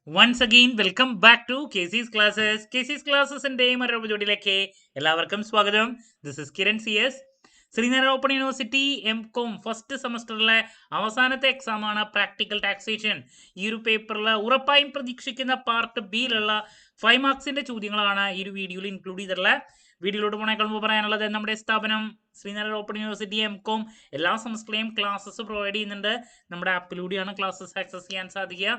Once again, welcome back to KC's Classes. KC's Classes-ന്റെ മറ്റൊരു എപ്പിസോഡിലേക്ക് എല്ലാവർക്കും സ്വാഗതം. This is Kiran CS. Sreenarayana open university M.Com first സെമസ്റ്ററിലെ അവസാനത്തെ എക്സാമാണ് പ്രാക്ടിക്കൽ ടാക്സേഷൻ. ഈ ഒരു പേപ്പറിൽ ഉറപ്പായും പ്രതീക്ഷിക്കുന്ന പാർട്ട് ബിയിലുള്ള 5 മാർക്സിന്റെ ചോദ്യങ്ങളാണ് ഈ ഒരു വീഡിയോയിൽ ഇൻക്ലൂഡ് ചെയ്തിട്ടുള്ളത്. വീഡിയോയിലോട്ട് പോണേക്കാൾ മുമ്പ് പറയാനുള്ളത് നമ്മുടെ സ്ഥാപനം ശ്രീനാരായണ ഓപ്പൺ യൂണിവേഴ്സിറ്റി M.Com എല്ലാ സെമസ്റ്ററിലെയും ക്ലാസ്സസ് പ്രൊവൈഡ് ചെയ്യുന്നുണ്ട്. നമ്മുടെ ആപ്പിലൂടെയാണ് ക്ലാസ്സസ് ആക്സസ് ചെയ്യാൻ സാധിക്കുക.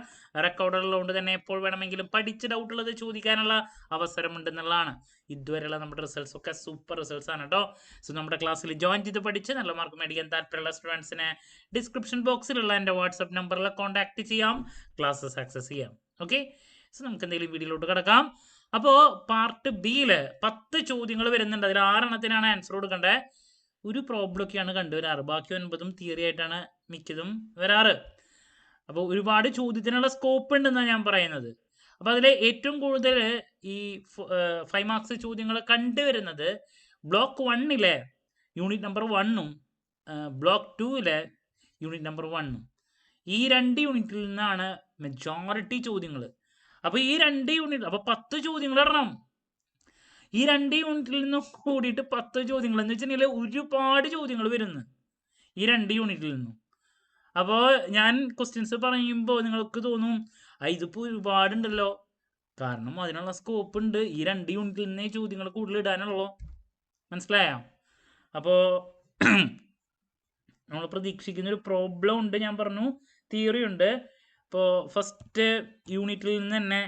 റെക്കോർഡുള്ളതുകൊണ്ട് തന്നെ എപ്പോൾ വേണമെങ്കിലും പഠിച്ച് ഡൗട്ടുള്ളത് ചോദിക്കാനുള്ള അവസരമുണ്ടെന്നുള്ളതാണ്. ഇതുവരെയുള്ള നമ്മുടെ റിസൾട്ട്സ് ഒക്കെ സൂപ്പർ റിസൾട്ട്സ് ആണ് കേട്ടോ. സോ നമ്മുടെ ക്ലാസ്സിൽ ജോയിൻ ചെയ്ത് പഠിച്ച് നല്ല മാർക്ക് മേടിക്കാൻ താല്പര്യമുള്ള സ്റ്റുഡൻസിനെ ഡിസ്ക്രിപ്ഷൻ ബോക്സിലുള്ള എൻ്റെ വാട്സപ്പ് നമ്പറിൽ കോൺടാക്ട് ചെയ്യാം, ക്ലാസ്സസ് ആക്സസ് ചെയ്യാം. ഓക്കെ, സോ നമുക്ക് എന്തെങ്കിലും വീഡിയോയിലോട്ട് കിടക്കാം. അപ്പോൾ പാർട്ട് ബിയിൽ 10 ചോദ്യങ്ങൾ വരുന്നുണ്ട്. അതിൽ 6 എണ്ണത്തിനാണ് ആൻസർ കൊടുക്കേണ്ടത്. ഒരു പ്രോബ്ലം ഒക്കെയാണ് കണ്ടുവരാറ്, ബാക്കി 9 തിയറി ആയിട്ടാണ് മിക്കതും വരാറ്. അപ്പോൾ ഒരുപാട് ചോദ്യത്തിനുള്ള സ്കോപ്പ് ഉണ്ടെന്നാണ് ഞാൻ പറയുന്നത്. അപ്പോൾ അതിൽ ഏറ്റവും കൂടുതൽ ഈ 5 മാർക്സ് ചോദ്യങ്ങൾ കണ്ടുവരുന്നത് ബ്ലോക്ക് 1-ലെ യൂണിറ്റ് നമ്പർ 1-ഉം ബ്ലോക്ക് 2-ലെ യൂണിറ്റ് നമ്പർ 1-ഉം. ഈ 2 യൂണിറ്റിൽ നിന്നാണ് മെജോറിറ്റി ചോദ്യങ്ങൾ. അപ്പോൾ ഈ 2 യൂണിറ്റ്, അപ്പോൾ 10 ചോദ്യങ്ങൾ ഇടണം. ഈ 2 യൂണിറ്റിൽ നിന്നും കൂടിയിട്ട് 10 ചോദ്യങ്ങൾ എന്ന് വെച്ചിട്ടുണ്ടെങ്കിൽ ഒരുപാട് ചോദ്യങ്ങൾ വരുന്നു ഈ 2 യൂണിറ്റിൽ നിന്നും. അപ്പോൾ ഞാൻ ക്വസ്റ്റ്യൻസ് പറയുമ്പോൾ നിങ്ങൾക്ക് തോന്നും ഇതിപ്പോൾ ഒരുപാടുണ്ടല്ലോ. കാരണം അതിനുള്ള സ്കോപ്പ് ഉണ്ട്. ഈ 2 യൂണിറ്റിൽ നിന്നേ ചോദ്യങ്ങൾ കൂടുതൽ ഇടാനുള്ളൂ. മനസ്സിലായോ? അപ്പോൾ നമ്മൾ പ്രതീക്ഷിക്കുന്ന ഒരു പ്രോബ്ലം ഉണ്ട്, ഞാൻ പറഞ്ഞു, തിയറി ഉണ്ട്. ഇപ്പോൾ ഫസ്റ്റ് യൂണിറ്റിൽ നിന്ന് തന്നെ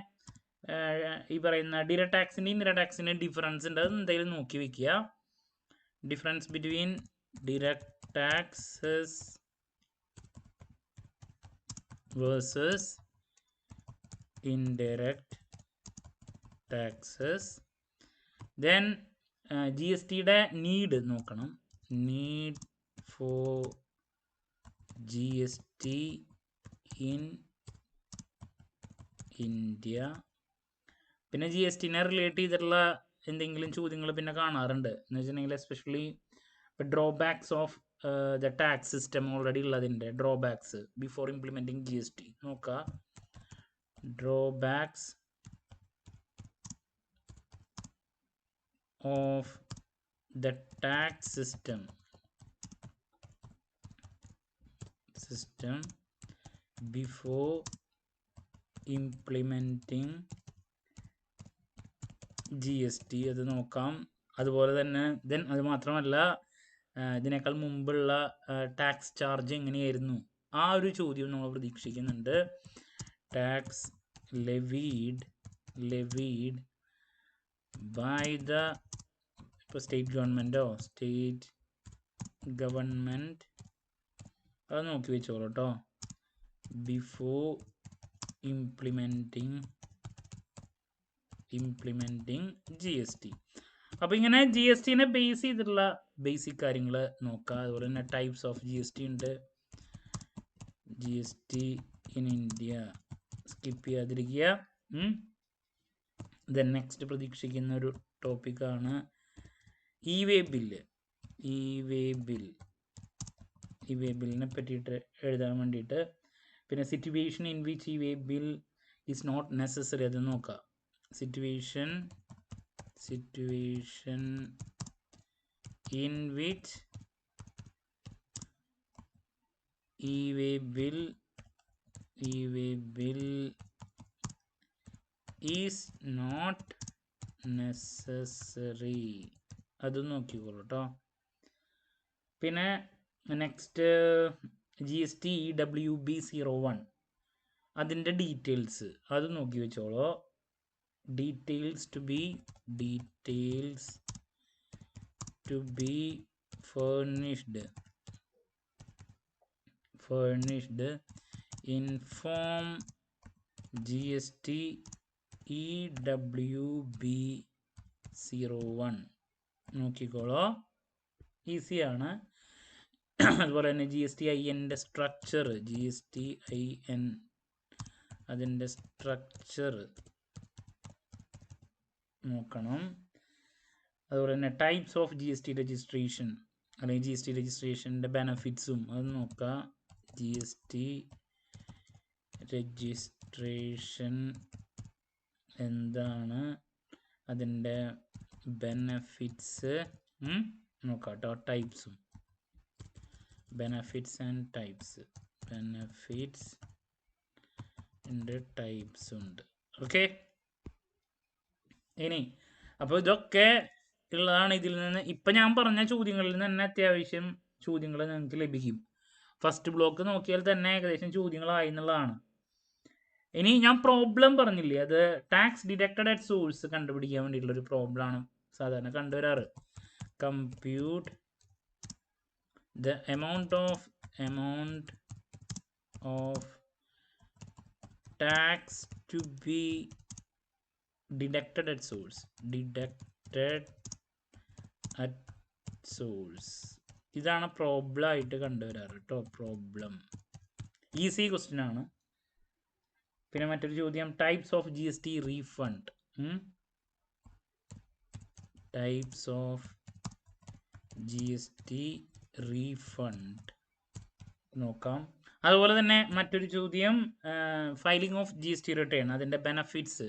ഈ പറയുന്ന ഡിറക്റ്റ് ടാക്സിൻ്റെയും ഇൻഡയറക്റ്റ് ടാക്സിൻ്റെയും ഡിഫറൻസ് ഉണ്ട്. അത് എന്തായാലും നോക്കി വെക്കുക. Difference between direct taxes versus indirect taxes. then GST-യുടെ നീഡ് നോക്കണം. Need for GST in India. പിന്നെ GST-നെ റിലേറ്റ് ചെയ്തിട്ടുള്ള എന്തെങ്കിലും ചോദ്യങ്ങൾ പിന്നെ കാണാറുണ്ട്. എന്ന് വെച്ചിട്ടുണ്ടെങ്കിൽ എസ്പെഷ്യലി ഇപ്പോൾ drawbacks of the tax system already ഉള്ളതിൻ്റെ ഡ്രോബാക്സ് ബിഫോർ ഇംപ്ലിമെൻറ്റിങ് GST നോക്കുക. drawbacks of the tax system before implementing GST അത് നോക്കാം. അതുപോലെ തന്നെ അത് മാത്രമല്ല, ഇതിനേക്കാൾ മുമ്പുള്ള ടാക്സ് ചാർജ് എങ്ങനെയായിരുന്നു, ആ ഒരു ചോദ്യം നമ്മൾ പ്രതീക്ഷിക്കുന്നുണ്ട്. tax levied by the state government അത് നോക്കി വെച്ചോളൂ കേട്ടോ. Before implementing GST. അപ്പോൾ ഇങ്ങനെ GST-നെ ബേസ് ചെയ്തിട്ടുള്ള ബേസിക് കാര്യങ്ങൾ നോക്കുക. അതുപോലെ തന്നെ ടൈപ്സ് ഓഫ് GST ഉണ്ട്. GST in India സ്കിപ്പ് ചെയ്യാതിരിക്കുക. ദെൻ നെക്സ്റ്റ് പ്രതീക്ഷിക്കുന്ന ഒരു ടോപ്പിക്കാണ് ഇ വേ ബില്ലിനെ പറ്റിയിട്ട് എഴുതാൻ വേണ്ടിയിട്ട്. പിന്നെ situation in which e way bill is not necessary, അത് നോക്കുക. Situation in which e way bill is not necessary, അത് നോക്കിക്കോളൂ കേട്ടോ. പിന്നെ നെക്സ്റ്റ് GST EWB01 അതിൻ്റെ ഡീറ്റെയിൽസ് അത് നോക്കി വെച്ചോളൂ. Details to be furnished in form GST EWB01 നോക്കിക്കോളൂ, ഈസിയാണ്. അതുപോലെ തന്നെ GSTIN-ൻ്റെ സ്ട്രക്ചർ, GSTIN അതിൻ്റെ സ്ട്രക്ചർ നോക്കണം. അതുപോലെ തന്നെ ടൈപ്സ് ഓഫ് GST രജിസ്ട്രേഷൻ അല്ലെങ്കിൽ GST രജിസ്ട്രേഷൻ്റെ ബെനഫിറ്റ്സും അത് നോക്കുക. GST രജിസ്ട്രേഷൻ രജിസ്ട്രേഷൻ എന്താണ്, അതിൻ്റെ ബെനഫിറ്റ്സ് നോക്കാം കേട്ടോ. ടൈപ്സും ബെനഫിറ്റ്സ് ആൻഡ് ടൈപ്സ്, ബെനഫിറ്റ്സ് ഉണ്ട്, ടൈപ്സ് ഉണ്ട്. ഓക്കെ, ഇനി അപ്പോൾ ഇതൊക്കെ ഉള്ളതാണ്. ഇതിൽ നിന്ന് ഇപ്പം ഞാൻ പറഞ്ഞ ചോദ്യങ്ങളിൽ നിന്ന് തന്നെ അത്യാവശ്യം ചോദ്യങ്ങൾ നിങ്ങൾക്ക് ലഭിക്കും. ഫസ്റ്റ് ബ്ലോക്ക് നോക്കിയാൽ തന്നെ ഏകദേശം ചോദ്യങ്ങളായി എന്നുള്ളതാണ്. ഇനി ഞാൻ പ്രോബ്ലം പറഞ്ഞില്ലേ, അത് ടാക്സ് ഡിഡക്റ്റഡ് അറ്റ് സോഴ്സ് കണ്ടുപിടിക്കാൻ വേണ്ടിയിട്ടുള്ള ഒരു പ്രോബ്ലമാണ് സാധാരണ കണ്ടുവരാറ്. Compute the amount of tax to be deducted at source, ഇതാണ് പ്രോബ്ലം ആയിട്ട് കണ്ടുവരാറ് കേട്ടോ. പ്രോബ്ലം ഈസി ക്വസ്റ്റ്യൻ ആണ്. പിന്നെ മറ്റൊരു ചോദ്യം, types of GST refund, types of GST refund നോക്കാം. അതുപോലെ തന്നെ മറ്റൊരു ചോദ്യം, ഫയലിംഗ് ഓഫ് GST റിട്ടേൺ, അതിൻ്റെ benefits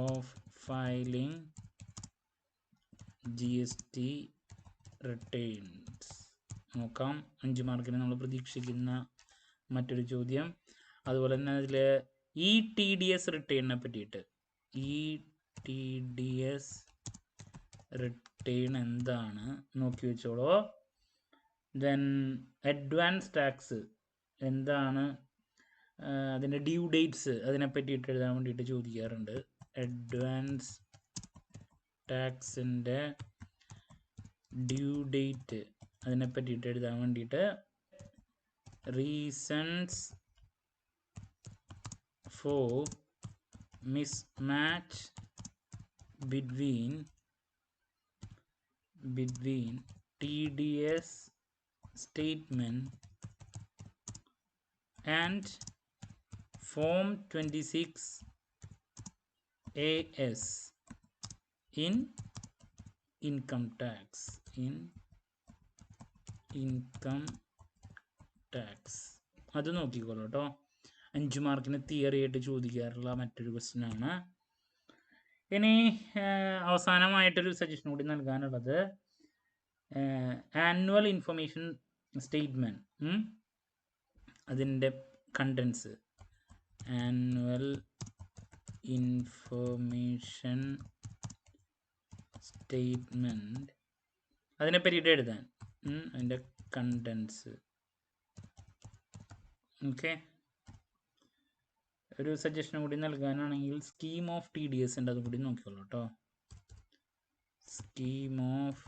of filing GST returns നോക്കാം. 5 മാർക്കിന് നമ്മൾ പ്രതീക്ഷിക്കുന്ന മറ്റൊരു ചോദ്യം. അതുപോലെ തന്നെ അതിൽ ETDS റിട്ടേണിനെ പറ്റിയിട്ട്, ETDS റിട്ടേൺ എന്താണ് നോക്കി വെച്ചോളൂ. ദെൻ അഡ്വാൻസ് ടാക്സ് എന്താണ്, അതിൻ്റെ ഡ്യൂ ഡേറ്റ്സ് അതിനെ പറ്റിയിട്ട് എഴുതാൻ വേണ്ടിയിട്ട് ചോദിക്കാറുണ്ട്. അഡ്വാൻസ് ടാക്സിൻ്റെ ഡ്യൂ ഡേറ്റ് അതിനെ പറ്റിയിട്ട് എഴുതാൻ വേണ്ടിയിട്ട് reasons for mismatch between TDS statement and Form 26 AS in income tax, അത് നോക്കിക്കോളൂ കേട്ടോ. 5 മാർക്കിന് തിയറി ആയിട്ട് ചോദിക്കാറുള്ള മറ്റൊരു ക്വസ്റ്റ്യൻ ആണ്. ഇനി അവസാനമായിട്ടൊരു സജഷൻ കൂടി നൽകാനുള്ളത്, ആനുവൽ ഇൻഫർമേഷൻ സ്റ്റേറ്റ്മെൻറ്റ്, അതിൻ്റെ കണ്ടൻസ്, ആനുവൽ ഇൻഫർമേഷൻ സ്റ്റേറ്റ്മെൻറ്റ് അതിനെ പറ്റിയിട്ട് എഴുതാൻ, അതിൻ്റെ കണ്ടൻസ്. ഓക്കെ, ഒരു സജഷൻ കൂടി നൽകാനാണെങ്കിൽ സ്കീം ഓഫ് TDS ഉണ്ട്, അതും കൂടി നോക്കിക്കോളൂ കേട്ടോ. Scheme of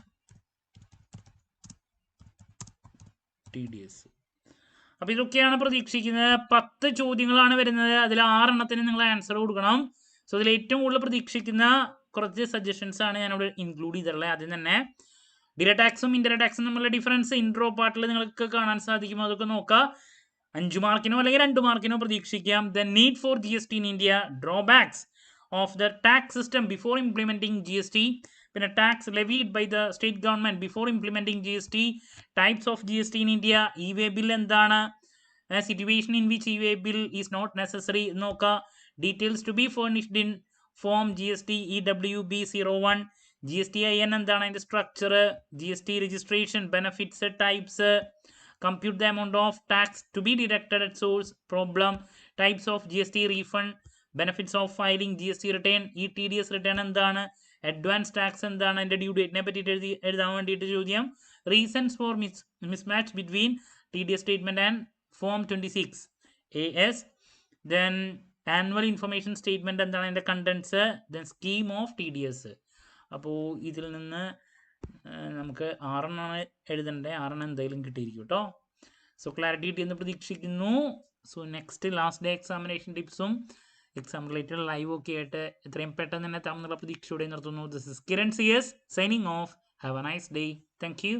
TDS. അപ്പോൾ ഇതൊക്കെയാണ് പ്രതീക്ഷിക്കുന്നത്. 10 ചോദ്യങ്ങളാണ് വരുന്നത്. അതിൽ 6 എണ്ണത്തിന് നിങ്ങൾ ആൻസർ കൊടുക്കണം. സോ അതിൽ ഏറ്റവും കൂടുതൽ പ്രതീക്ഷിക്കുന്ന കുറച്ച് സജഷൻസ് ആണ് ഞാനിവിടെ ഇൻക്ലൂഡ് ചെയ്തിട്ടുള്ളത്. ആദ്യം തന്നെ ഡയറക്റ്റ് ടാക്സും ഇൻഡയറക്റ്റ് ടാക്സും തമ്മിലുള്ള ഡിഫറൻസ് ഇൻട്രോ പാർട്ടിൽ നിങ്ങൾക്ക് കാണാൻ സാധിക്കും. അതൊക്കെ നോക്കാം. 5 മാർക്കിനോ അല്ലെങ്കിൽ 2 മാർക്കിനോ പ്രതീക്ഷിക്കാം. The need for GST in India, drawbacks of the tax system before implementing GST, പിന്നെ tax levied by the state government before implementing GST, types of GST in India, e-way bill എന്താണ്, situation in which e-way bill is not necessary നോക്കുക, details to be furnished in form GST EWB01, GSTIN എന്താണ്, അതിൻ്റെ structure, GST registration, benefits, types, compute the amount of tax to be deducted at source, problem, types of GST refund, benefits of filing GST return, ETDS return എന്താണ്, advance tax എന്താണ്, അതിൻ്റെ due ഡേറ്റിനെ പറ്റിയിട്ട് എഴുതാൻ വേണ്ടിയിട്ട് ചോദ്യം, reasons for mismatch between TDS statement and form 26 AS, then annual information statement എന്താണ്, അതിൻ്റെ contents, then scheme of TDS. അപ്പോൾ ഇതിൽ നിന്ന് നമുക്ക് 6 എണ്ണമാണ് എഴുതേണ്ടത്. 6 എണ്ണം എന്തായാലും കിട്ടിയിരിക്കും കേട്ടോ. സോ ക്ലാരിറ്റി കിട്ടിയെന്ന് പ്രതീക്ഷിക്കുന്നു. So next last day examination ടിപ്സും എക്സാം റിലേറ്റഡ് ലൈവ് ഒക്കെ ആയിട്ട് എത്രയും പെട്ടെന്ന് തന്നെ എത്താമെന്നുള്ള പ്രതീക്ഷയോടെ നിർത്തുന്നു. This is Kiran CS signing off. Have a nice day. Thank U.